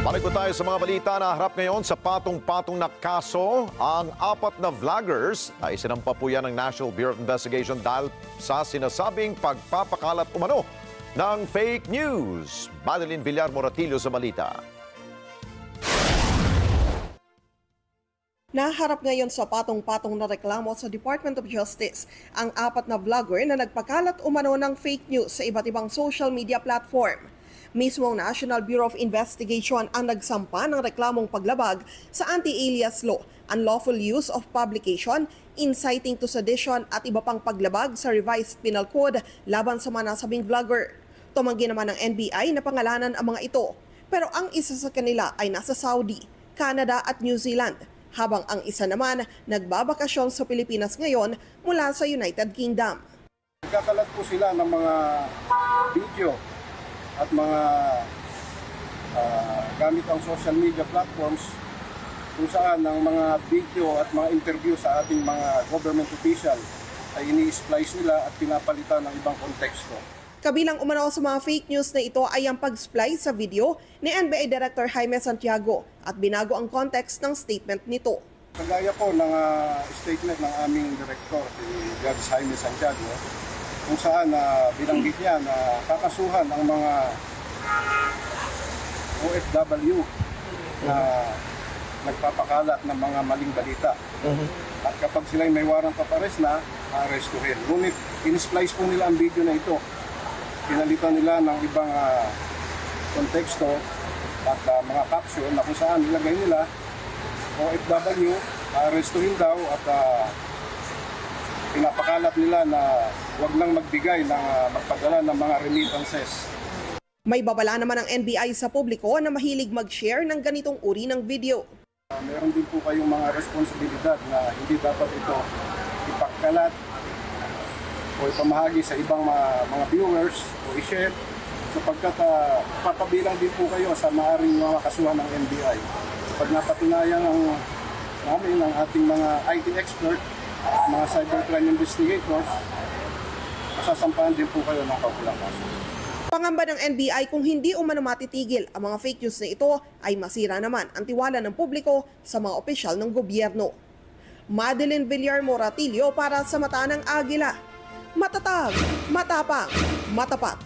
Balik po tayo sa mga balita na harap ngayon sa patong-patong na kaso. Ang 4 na vloggers ay sinampa po yan ng National Bureau of Investigation dahil sa sinasabing pagpapakalat umano ng fake news. Madeline Villar Moratillo sa balita. Naharap ngayon sa patong-patong na reklamo sa Department of Justice ang 4 na vlogger na nagpakalat umano ng fake news sa iba't ibang social media platform. Mismo ang National Bureau of Investigation ang nagsampa ng reklamong paglabag sa anti-alias law, unlawful use of publication, inciting to sedition at iba pang paglabag sa revised penal code laban sa mga nasabing vlogger. Tumanggi naman ng NBI na pangalanan ang mga ito, pero ang isa sa kanila ay nasa Saudi, Canada at New Zealand, habang ang isa naman nagbabakasyon sa Pilipinas ngayon mula sa United Kingdom. Nagkakalat po sila ng mga video at mga gamit ang social media platforms kung saan ang mga video at mga interview sa ating mga government official ay ini-splice nila at pinapalitan ng ibang konteksto. Kabilang umano sa mga fake news na ito ay ang pag-splice sa video ni NBA Director Jaime Santiago at binago ang context ng statement nito. Kagaya po ng statement ng aming director, si Judge Jaime Santiago, kung saan binanggit niya na kakasuhan ang mga OFW na nagpapakalat ng mga maling balita. At kapag sila'y may warrant of arrest na, aarestuhin. Ngunit in-splice po nila ang video na ito. Pinalitan nila ng ibang konteksto at mga caption na kung saan nilagay nila OFW, aarestuhin daw at pinapakalat nila na huwag lang magbigay ng magpadala ng mga remittances. May babala naman ang NBI sa publiko na mahilig mag-share ng ganitong uri ng video. Meron din po kayong mga responsibilidad na hindi dapat ito ipagkalat o ipamahagi sa ibang mga viewers o i-share sapagkat papabilang din po kayo sa maaaring mga kasuhan ng NBI. Pag napatunayan namin ng ating mga IT expert, mga cybercrime investigators, masasampahan din po kayo ng kaukulang kaso. Pangamba ng NBI kung hindi umano matitigil ang mga fake news na ito ay masira naman ang tiwala ng publiko sa mga opisyal ng gobyerno. Madeline Villar Moratillo para sa Mata ng Agila. Matatag, matapang, matapat.